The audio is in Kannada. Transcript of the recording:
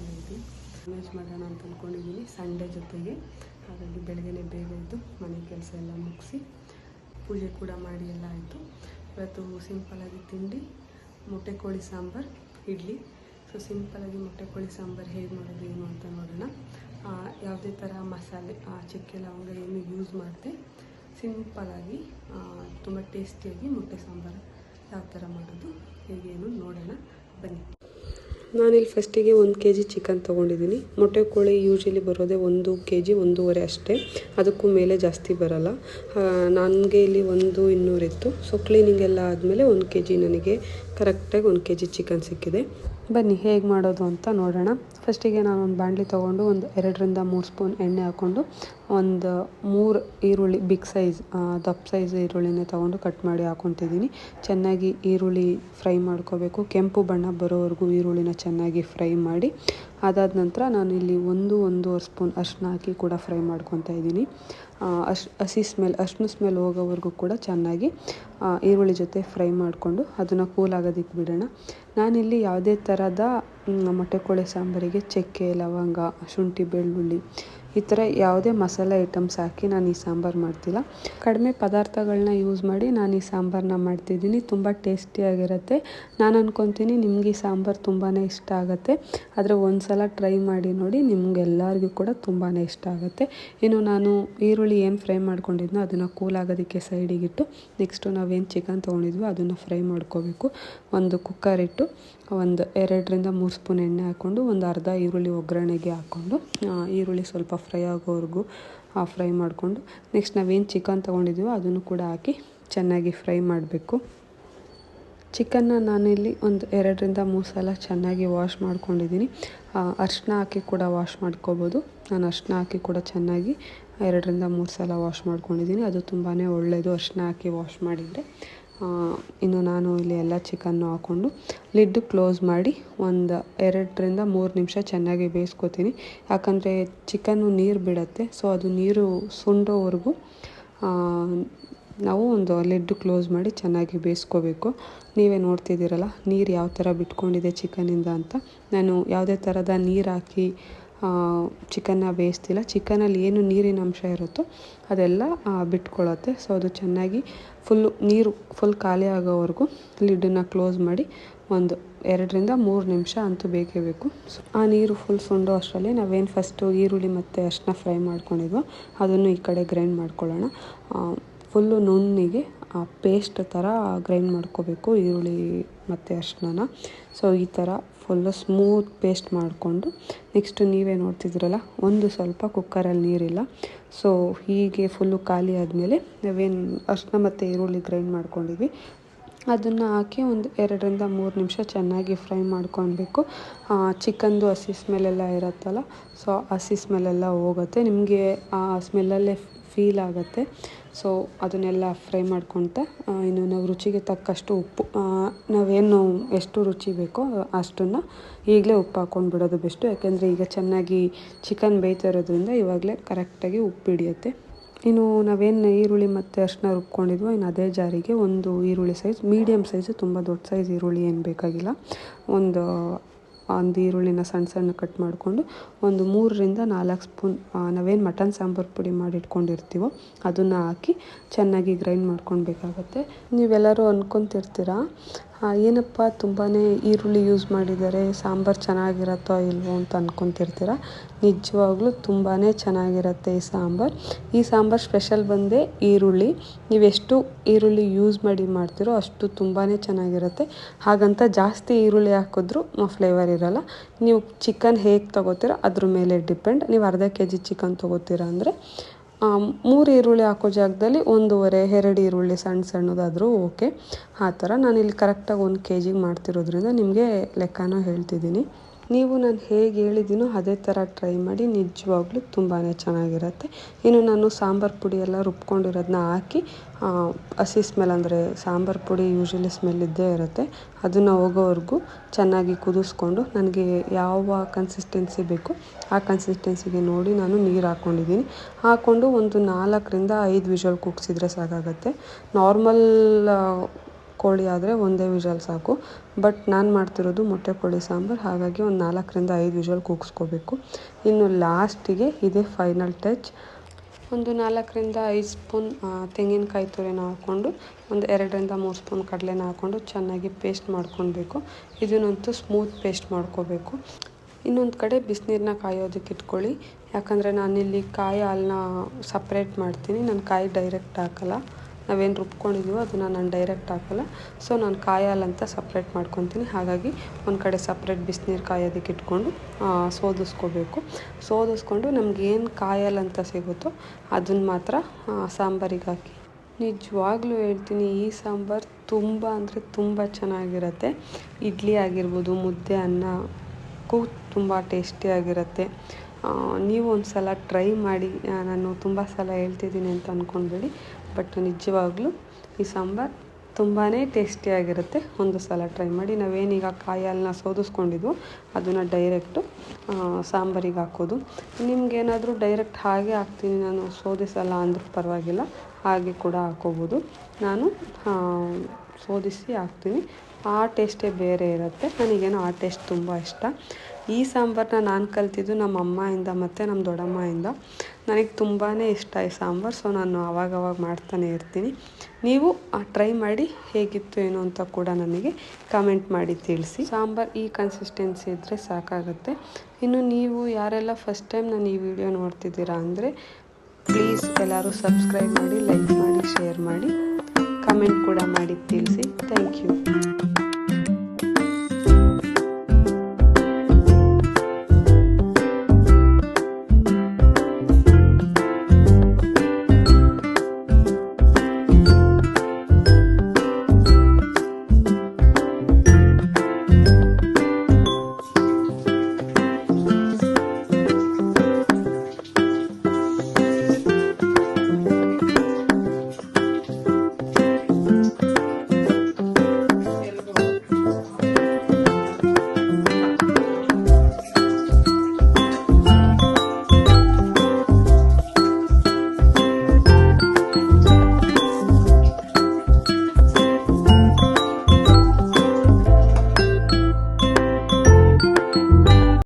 ಮಾಡ್ತಾಯಿದ್ವಿ. ಮ್ಯಾನೇಜ್ ಮಾಡೋಣ ಅಂತ ಅಂದ್ಕೊಂಡಿದ್ದೀನಿ ಸಂಡೇ ಜೊತೆಗೆ. ಹಾಗಾಗಿ ಬೆಳಗ್ಗೆ ಬೇಗ ಇದ್ದು ಮನೆ ಕೆಲಸ ಎಲ್ಲ ಮುಗಿಸಿ ಪೂಜೆ ಕೂಡ ಮಾಡಿ ಎಲ್ಲ ಆಯಿತು. ಇವತ್ತು ಸಿಂಪಲಾಗಿ ತಿಂಡಿ ಮೊಟ್ಟೆ ಕೋಳಿ ಸಾಂಬಾರು, ಇಡ್ಲಿ. ಸೊ ಸಿಂಪಲಾಗಿ ಮೊಟ್ಟೆ ಕೋಳಿ ಸಾಂಬಾರು ಹೇಗೆ ಮಾಡೋದು ಏನು ಅಂತ ನೋಡೋಣ. ಯಾವುದೇ ಥರ ಮಸಾಲೆ ಚಕ್ಕೆ ಲವಂಗ ಏನು ಯೂಸ್ ಮಾಡಿದೆ ಸಿಂಪಲಾಗಿ ತುಂಬ ಟೇಸ್ಟಿಯಾಗಿ ಮೊಟ್ಟೆ ಸಾಂಬಾರು ಯಾವ ಥರ ಮಾಡೋದು ಹೇಗೇನು ನೋಡೋಣ ಬನ್ನಿ. ನಾನಿಲ್ಲಿ ಫಸ್ಟಿಗೆ 1 kg ಚಿಕನ್ ತೊಗೊಂಡಿದ್ದೀನಿ. ಮೊಟ್ಟೆ ಕೋಳಿ ಯೂಶ್ವಲಿ ಬರೋದೇ 1 kg 1.5 ಅಷ್ಟೇ, ಅದಕ್ಕೂ ಮೇಲೆ ಜಾಸ್ತಿ ಬರೋಲ್ಲ. ನನಗೆ ಇಲ್ಲಿ 1,200 ಇತ್ತು. ಸೊ ಕ್ಲೀನಿಂಗ್ ಎಲ್ಲ ಆದಮೇಲೆ 1 kg ನನಗೆ ಕರೆಕ್ಟಾಗಿ 1 kg ಚಿಕನ್ ಸಿಕ್ಕಿದೆ. ಬನ್ನಿ ಹೇಗೆ ಮಾಡೋದು ಅಂತ ನೋಡೋಣ. ಫಸ್ಟಿಗೆ ನಾನು ಒಂದು ಬಾಣಲಿ ತೊಗೊಂಡು ಒಂದು 2ರಿಂದ 3 ಸ್ಪೂನ್ ಎಣ್ಣೆ ಹಾಕ್ಕೊಂಡು ಒಂದು 3 ಈರುಳ್ಳಿ ಬಿಗ್ ಸೈಜ್ ದಪ್ಪ ಸೈಜ್ ಈರುಳ್ಳಿನೇ ತೊಗೊಂಡು ಕಟ್ ಮಾಡಿ ಹಾಕ್ಕೊತಿದ್ದೀನಿ. ಚೆನ್ನಾಗಿ ಈರುಳ್ಳಿ ಫ್ರೈ ಮಾಡ್ಕೋಬೇಕು. ಕೆಂಪು ಬಣ್ಣ ಬರೋವರೆಗೂ ಈರುಳ್ಳಿನ ಚೆನ್ನಾಗಿ ಫ್ರೈ ಮಾಡಿ ಅದಾದ ನಂತರ ನಾನು ಇಲ್ಲಿ 1-1.5 ಸ್ಪೂನ್ ಅರಿಶಿನ ಹಾಕಿ ಕೂಡ ಫ್ರೈ ಮಾಡ್ಕೊತಾ ಇದ್ದೀನಿ. ಅರಿಶಿನ ಸ್ಮೆಲ್ ಹೋಗೋವರೆಗೂ ಕೂಡ ಚೆನ್ನಾಗಿ ಈರುಳ್ಳಿ ಜೊತೆ ಫ್ರೈ ಮಾಡಿಕೊಂಡು ಅದನ್ನು ಕೂಲ್ ಆಗೋದಕ್ಕೆ ಬಿಡೋಣ. ನಾನಿಲ್ಲಿ ಯಾವುದೇ ಥರದ ಮೊಟ್ಟೆ ಕೋಳಿ ಸಾಂಬಾರಿಗೆ ಚಕ್ಕೆ ಲವಂಗ ಶುಂಠಿ ಬೆಳ್ಳುಳ್ಳಿ ಈ ಥರ ಯಾವುದೇ ಮಸಾಲೆ ಐಟಮ್ಸ್ ಹಾಕಿ ನಾನು ಈ ಸಾಂಬಾರು ಮಾಡ್ತಿಲ್ಲ. ಕಡಿಮೆ ಪದಾರ್ಥಗಳನ್ನ ಯೂಸ್ ಮಾಡಿ ನಾನು ಈ ಸಾಂಬಾರನ್ನ ಮಾಡ್ತಿದ್ದೀನಿ. ತುಂಬ ಟೇಸ್ಟಿಯಾಗಿರುತ್ತೆ. ನಾನು ಅಂದ್ಕೊತೀನಿ ನಿಮಗೆ ಈ ಸಾಂಬಾರು ತುಂಬಾ ಇಷ್ಟ ಆಗುತ್ತೆ. ಆದರೆ ಒಂದು ಸಲ ಟ್ರೈ ಮಾಡಿ ನೋಡಿ, ನಿಮಗೆಲ್ಲರಿಗೂ ಕೂಡ ತುಂಬಾ ಇಷ್ಟ ಆಗುತ್ತೆ. ಇನ್ನು ನಾನು ಈರುಳ್ಳಿ ಏನು ಫ್ರೈ ಮಾಡ್ಕೊಂಡಿದ್ನೋ ಅದನ್ನು ಕೂಲ್ ಆಗೋದಕ್ಕೆ ಸೈಡಿಗಿಟ್ಟು ನೆಕ್ಸ್ಟು ನಾವೇನು ಚಿಕನ್ ತೊಗೊಂಡಿದ್ವೋ ಅದನ್ನು ಫ್ರೈ ಮಾಡ್ಕೋಬೇಕು. ಒಂದು ಕುಕ್ಕರ್ ಇಟ್ಟು ಒಂದು 2ರಿಂದ 3 ಸ್ಪೂನ್ ಎಣ್ಣೆ ಹಾಕ್ಕೊಂಡು ಒಂದು ಅರ್ಧ ಈರುಳ್ಳಿ ಒಗ್ಗರಣೆಗೆ ಹಾಕ್ಕೊಂಡು ಈರುಳ್ಳಿ ಸ್ವಲ್ಪ ಫ್ರೈ ಆಗೋವರೆಗೂ ಫ್ರೈ ಮಾಡಿಕೊಂಡು ನೆಕ್ಸ್ಟ್ ನಾವೇನು ಚಿಕನ್ ತೊಗೊಂಡಿದ್ದೀವೋ ಅದನ್ನು ಕೂಡ ಹಾಕಿ ಚೆನ್ನಾಗಿ ಫ್ರೈ ಮಾಡಬೇಕು. ಚಿಕನ್ನ ನಾನಿಲ್ಲಿ ಒಂದು 2ರಿಂದ 3 ಸಲ ಚೆನ್ನಾಗಿ ವಾಶ್ ಮಾಡ್ಕೊಂಡಿದ್ದೀನಿ. ಅರಿಶಿನ ಹಾಕಿ ಕೂಡ ವಾಶ್ ಮಾಡ್ಕೋಬೋದು. ನಾನು ಅರಿಶಿನ ಹಾಕಿ ಕೂಡ ಚೆನ್ನಾಗಿ 2ರಿಂದ 3 ಸಲ ವಾಶ್ ಮಾಡ್ಕೊಂಡಿದ್ದೀನಿ. ಅದು ತುಂಬಾ ಒಳ್ಳೆಯದು ಅರಿಶಿನ ಹಾಕಿ ವಾಶ್ ಮಾಡಿದರೆ. ಇನ್ನು ನಾನು ಇಲ್ಲಿ ಎಲ್ಲ ಚಿಕನ್ನು ಹಾಕ್ಕೊಂಡು ಲಿಡ್ ಕ್ಲೋಸ್ ಮಾಡಿ ಒಂದು 2ರಿಂದ 3 ನಿಮಿಷ ಚೆನ್ನಾಗಿ ಬೇಯಿಸ್ಕೊತೀನಿ. ಯಾಕಂದರೆ ಚಿಕನ್ನು ನೀರು ಬಿಡುತ್ತೆ. ಸೊ ಅದು ನೀರು ಸುಂಡೋವರೆಗೂ ನಾವು ಒಂದು ಲಿಡ್ ಕ್ಲೋಸ್ ಮಾಡಿ ಚೆನ್ನಾಗಿ ಬೇಯಿಸ್ಕೋಬೇಕು. ನೀವೇ ನೋಡ್ತಿದ್ದೀರಲ್ಲ ನೀರು ಯಾವ ಥರ ಬಿಟ್ಕೊಂಡಿದೆ ಚಿಕನಿಂದ ಅಂತ. ನಾನು ಯಾವುದೇ ಥರದ ನೀರು ಹಾಕಿ ಚಿಕನ್ನ ಬೇಯಿಸ್ತಿಲ್ಲ. ಚಿಕನಲ್ಲಿ ಏನು ನೀರಿನ ಅಂಶ ಇರುತ್ತೋ ಅದೆಲ್ಲ ಬಿಟ್ಕೊಳ್ಳುತ್ತೆ. ಸೊ ಅದು ಚೆನ್ನಾಗಿ ನೀರು ಫುಲ್ ಖಾಲಿ ಆಗೋವರೆಗೂ ಲಿಡ್ಡನ್ನು ಕ್ಲೋಸ್ ಮಾಡಿ ಒಂದು 2ರಿಂದ 3 ನಿಮಿಷ ಅಂತೂ ಬೇಕೇ ಬೇಕು. ಆ ನೀರು ಫುಲ್ ಸುಂಡೋ ಅಷ್ಟರಲ್ಲಿ ನಾವೇನು ಫಸ್ಟು ಈರುಳ್ಳಿ ಮತ್ತು ಅರಿಶಿನ ಫ್ರೈ ಮಾಡ್ಕೊಂಡಿದ್ವೋ ಅದನ್ನು ಈ ಕಡೆ ಗ್ರೈಂಡ್ ಮಾಡ್ಕೊಳ್ಳೋಣ. ಫುಲ್ಲು ನುಣ್ಣಿಗೆ ಪೇಸ್ಟ್ ಥರ ಗ್ರೈಂಡ್ ಮಾಡ್ಕೋಬೇಕು ಈರುಳ್ಳಿ ಮತ್ತು ಅರಿಶಿನ. ಸೊ ಈ ಥರ ಫುಲ್ಲು ಸ್ಮೂತ್ ಪೇಸ್ಟ್ ಮಾಡಿಕೊಂಡು ನೆಕ್ಸ್ಟು ನೀವೇ ನೋಡ್ತಿದ್ರಲ್ಲ ಒಂದು ಸ್ವಲ್ಪ ಕುಕ್ಕರಲ್ಲಿ ನೀರಿಲ್ಲ. ಸೊ ಹೀಗೆ ಫುಲ್ಲು ಖಾಲಿ ಆದಮೇಲೆ ನಾವೇನು ಅರಿಶಿನ ಮತ್ತು ಈರುಳ್ಳಿ ಗ್ರೈಂಡ್ ಮಾಡ್ಕೊಂಡಿದ್ವಿ ಅದನ್ನು ಹಾಕಿ ಒಂದು 2ರಿಂದ 3 ನಿಮಿಷ ಚೆನ್ನಾಗಿ ಫ್ರೈ ಮಾಡ್ಕೊಳ್ಬೇಕು. ಚಿಕನ್ದು ಹಸಿ ಸ್ಮೆಲ್ಲೆಲ್ಲ ಇರುತ್ತಲ್ಲ, ಸೊ ಹಸಿ ಸ್ಮೆಲ್ಲೆಲ್ಲ ಹೋಗುತ್ತೆ. ನಿಮಗೆ ಆ ಸ್ಮೆಲ್ಲಲ್ಲೇ ಫೀಲ್ ಆಗುತ್ತೆ. ಸೊ ಅದನ್ನೆಲ್ಲ ಫ್ರೈ ಮಾಡ್ಕೊತ ಇನ್ನು ನಾವು ರುಚಿಗೆ ತಕ್ಕಷ್ಟು ಉಪ್ಪು, ನಾವೇನು ಎಷ್ಟು ರುಚಿ ಬೇಕೋ ಅಷ್ಟನ್ನು ಈಗಲೇ ಉಪ್ಪು ಹಾಕ್ಕೊಂಡು ಬಿಡೋದು ಬೆಸ್ಟು. ಯಾಕೆಂದರೆ ಈಗ ಚೆನ್ನಾಗಿ ಚಿಕನ್ ಬೇಯ್ತಾ ಇರೋದ್ರಿಂದ ಇವಾಗಲೇ ಕರೆಕ್ಟಾಗಿ ಉಪ್ಪು ಹಿಡಿಯುತ್ತೆ. ಇನ್ನು ನಾವೇನು ಈರುಳ್ಳಿ ಮತ್ತು ಅರಿಶಿನ ರುಬ್ಕೊಂಡಿದ್ವೋ ಇನ್ನು ಅದೇ ಜಾರಿಗೆ ಒಂದು ಈರುಳ್ಳಿ ಸೈಜ್ ಮೀಡಿಯಮ್ ಸೈಜು, ತುಂಬ ದೊಡ್ಡ ಸೈಜ್ ಈರುಳ್ಳಿ ಏನು ಬೇಕಾಗಿಲ್ಲ, ಒಂದು ಈರುಳ್ಳಿನ ಸಣ್ಣ ಕಟ್ ಮಾಡಿಕೊಂಡು ಒಂದು 3ರಿಂದ 4 ಸ್ಪೂನ್ ನಾವೇನು ಮಟನ್ ಸಾಂಬಾರು ಪುಡಿ ಮಾಡಿ ಇಟ್ಕೊಂಡಿರ್ತೀವೋ ಅದನ್ನು ಹಾಕಿ ಚೆನ್ನಾಗಿ ಗ್ರೈಂಡ್ ಮಾಡ್ಕೊಳ್ಬೇಕಾಗತ್ತೆ. ನೀವೆಲ್ಲರೂ ಅಂದ್ಕೊತಿರ್ತೀರ ಏನಪ್ಪ ತುಂಬಾ ಈರುಳ್ಳಿ ಯೂಸ್ ಮಾಡಿದ್ದಾರೆ, ಸಾಂಬಾರು ಚೆನ್ನಾಗಿರುತ್ತೋ ಇಲ್ವೋ ಅಂತ ಅಂದ್ಕೊತಿರ್ತೀರ. ನಿಜವಾಗ್ಲೂ ತುಂಬಾ ಚೆನ್ನಾಗಿರುತ್ತೆ ಈ ಸಾಂಬಾರು. ಈ ಸಾಂಬಾರು ಸ್ಪೆಷಲ್ ಬಂದೇ ಈರುಳ್ಳಿ. ನೀವೆಷ್ಟು ಈರುಳ್ಳಿ ಯೂಸ್ ಮಾಡಿ ಮಾಡ್ತೀರೋ ಅಷ್ಟು ತುಂಬಾ ಚೆನ್ನಾಗಿರುತ್ತೆ. ಹಾಗಂತ ಜಾಸ್ತಿ ಈರುಳ್ಳಿ ಹಾಕಿದ್ರೂ ಫ್ಲೇವರ್ ಇರೋಲ್ಲ. ನೀವು ಚಿಕನ್ ಹೇಗೆ ತೊಗೋತೀರೋ ಅದ್ರ ಮೇಲೆ ಡಿಪೆಂಡ್. ನೀವು ಅರ್ಧ kg ಚಿಕನ್ ತೊಗೋತೀರ ಅಂದರೆ 3 ಈರುಳ್ಳಿ ಹಾಕೋ ಜಾಗದಲ್ಲಿ 1.5-2 ಈರುಳ್ಳಿ ಸಣ್ಣದಾದರೂ ಓಕೆ. ಆ ಥರ ನಾನಿಲ್ಲಿ ಕರೆಕ್ಟಾಗಿ 1 kg ಮಾಡ್ತಿರೋದ್ರಿಂದ ನಿಮಗೆ ಲೆಕ್ಕನೂ ಹೇಳ್ತಿದ್ದೀನಿ. ನೀವು ನಾನು ಹೇಗೆ ಹೇಳಿದ್ದೀನೋ ಅದೇ ಥರ ಟ್ರೈ ಮಾಡಿ, ನಿಜವಾಗ್ಲೂ ತುಂಬಾ ಚೆನ್ನಾಗಿರುತ್ತೆ. ಇನ್ನು ನಾನು ಸಾಂಬಾರು ಪುಡಿ ಎಲ್ಲ ರುಬ್ಕೊಂಡಿರೋದನ್ನ ಹಾಕಿ ಹಸಿ ಸ್ಮೆಲ್ ಅಂದರೆ ಸಾಂಬಾರು ಪುಡಿ ಯೂಶ್ವಲಿ ಸ್ಮೆಲ್ ಇದ್ದೇ ಇರುತ್ತೆ, ಅದನ್ನು ಹೋಗೋವರೆಗೂ ಚೆನ್ನಾಗಿ ಕುದಿಸ್ಕೊಂಡು ನನಗೆ ಯಾವ ಕನ್ಸಿಸ್ಟೆನ್ಸಿ ಬೇಕು ಆ ಕನ್ಸಿಸ್ಟೆನ್ಸಿಗೆ ನೋಡಿ ನಾನು ನೀರು ಹಾಕ್ಕೊಂಡಿದ್ದೀನಿ. ಹಾಕ್ಕೊಂಡು ಒಂದು 4ರಿಂದ 5 ವಿಷಲ್ ಕೂಗಿಸಿದ್ರೆ ಸಾಕಾಗುತ್ತೆ. ನಾರ್ಮಲ್ ಕೋಳಿ ಆದರೆ ಒಂದೇ ವಿಷಲ್ ಸಾಕು. ಬಟ್ ನಾನು ಮಾಡ್ತಿರೋದು ಮೊಟ್ಟೆ ಕೋಳಿ ಸಾಂಬಾರು, ಹಾಗಾಗಿ ಒಂದು 4ರಿಂದ 5 ವಿಷಲ್ ಕೂಗಿಸ್ಕೋಬೇಕು. ಇನ್ನು ಲಾಸ್ಟಿಗೆ ಇದೇ ಫೈನಲ್ ಟಚ್. ಒಂದು 4ರಿಂದ 5 ಸ್ಪೂನ್ ತೆಂಗಿನಕಾಯಿ ತುರಿನ ಹಾಕ್ಕೊಂಡು ಒಂದು 2ರಿಂದ 3 ಸ್ಪೂನ್ ಕಡಲೆನ ಹಾಕ್ಕೊಂಡು ಚೆನ್ನಾಗಿ ಪೇಸ್ಟ್ ಮಾಡ್ಕೊಳ್ಬೇಕು. ಇದನ್ನಂತೂ ಸ್ಮೂತ್ ಪೇಸ್ಟ್ ಮಾಡ್ಕೋಬೇಕು. ಇನ್ನೊಂದು ಕಡೆ ಬಿಸಿನೀರನ್ನ ಕಾಯೋದಕ್ಕೆ ಇಟ್ಕೊಳ್ಳಿ. ಯಾಕಂದರೆ ನಾನಿಲ್ಲಿ ಕಾಯಿ ಹಾಲನ್ನ ಸಪ್ರೇಟ್ ಮಾಡ್ತೀನಿ. ನಾನು ಕಾಯಿ ಡೈರೆಕ್ಟ್ ಹಾಕಲ್ಲ. ನಾವೇನು ರುಬ್ಕೊಂಡಿದ್ದೀವೋ ಅದನ್ನು ನಾನು ಡೈರೆಕ್ಟ್ ಹಾಕಲ್ಲ. ಸೊ ನಾನು ಕಾಯಿ ಹಾಲಂತ ಸಪ್ರೇಟ್ ಮಾಡ್ಕೊತೀನಿ. ಹಾಗಾಗಿ ಒಂದು ಕಡೆ ಸಪ್ರೇಟ್ ಬಿಸಿನೀರು ಕಾಯೋದಕ್ಕೆ ಇಟ್ಕೊಂಡು ಸೋದಿಸ್ಕೋಬೇಕು. ಸೋದಿಸ್ಕೊಂಡು ನಮಗೇನು ಕಾಯಿ ಹಾಲಂತ ಸಿಗುತ್ತೋ ಅದನ್ನು ಮಾತ್ರ ಸಾಂಬಾರಿಗೆ ಹಾಕಿ. ನಿಜವಾಗ್ಲೂ ಹೇಳ್ತೀನಿ, ಈ ಸಾಂಬಾರು ತುಂಬ ಅಂದರೆ ತುಂಬ ಚೆನ್ನಾಗಿರುತ್ತೆ. ಇಡ್ಲಿ ಆಗಿರ್ಬೋದು, ಮುದ್ದೆ, ಅನ್ನಕ್ಕೂ ತುಂಬ ಟೇಸ್ಟಿಯಾಗಿರುತ್ತೆ. ನೀವು ಒಂದು ಸಲ ಟ್ರೈ ಮಾಡಿ. ನಾನು ತುಂಬ ಸಲ ಹೇಳ್ತಿದ್ದೀನಿ ಅಂತ ಅಂದ್ಕೊಳ್ಬೇಡಿ, ಬಟ್ ನಿಜವಾಗ್ಲೂ ಈ ಸಾಂಬಾರು ತುಂಬಾ ಟೇಸ್ಟಿಯಾಗಿರುತ್ತೆ. ಒಂದು ಸಲ ಟ್ರೈ ಮಾಡಿ. ನಾವೇನೀಗ ಕಾಯಿ ಹಾಲನ್ನ ಸೋದಿಸ್ಕೊಂಡಿದ್ವೋ ಅದನ್ನು ಡೈರೆಕ್ಟು ಸಾಂಬಾರಿಗೆ ಹಾಕೋದು. ನಿಮಗೇನಾದರೂ ಡೈರೆಕ್ಟ್ ಹಾಗೆ ಹಾಕ್ತೀನಿ ನಾನು, ಸೋದಿಸಲ್ಲ ಅಂದರೂ ಪರವಾಗಿಲ್ಲ, ಹಾಗೆ ಕೂಡ ಹಾಕೋಬೋದು. ನಾನು ಸೋದಿಸಿ ಹಾಕ್ತೀನಿ. ಆ ಟೇಸ್ಟೇ ಬೇರೆ ಇರುತ್ತೆ. ನನಗೇನೋ ಆ ಟೇಸ್ಟ್ ತುಂಬ ಇಷ್ಟ. ಈ ಸಾಂಬಾರನ್ನ ನಾನು ಕಲ್ತಿದ್ದು ನಮ್ಮ ಅಮ್ಮಯಿಂದ ಮತ್ತು ನಮ್ಮ ದೊಡ್ಡಮ್ಮಯಿಂದ. ನನಗೆ ತುಂಬಾ ಇಷ್ಟ ಈ ಸಾಂಬಾರು. ಸೊ ನಾನು ಆವಾಗವಾಗ ಮಾಡ್ತಾನೆ ಇರ್ತೀನಿ. ನೀವು ಟ್ರೈ ಮಾಡಿ ಹೇಗಿತ್ತು ಏನು ಅಂತ ಕೂಡ ನನಗೆ ಕಮೆಂಟ್ ಮಾಡಿ ತಿಳಿಸಿ. ಸಾಂಬಾರು ಈ ಕನ್ಸಿಸ್ಟೆನ್ಸಿ ಇದ್ದರೆ ಸಾಕಾಗುತ್ತೆ. ಇನ್ನು ನೀವು ಯಾರೆಲ್ಲ ಫಸ್ಟ್ ಟೈಮ್ ನಾನು ಈ ವಿಡಿಯೋ ನೋಡ್ತಿದ್ದೀರಾ ಅಂದರೆ ಪ್ಲೀಸ್ ಎಲ್ಲರೂ ಸಬ್ಸ್ಕ್ರೈಬ್ ಮಾಡಿ, ಲೈಕ್ ಮಾಡಿ, ಶೇರ್ ಮಾಡಿ, ಕಮೆಂಟ್ ಕೂಡ ಮಾಡಿ ತಿಳಿಸಿ. Thank you.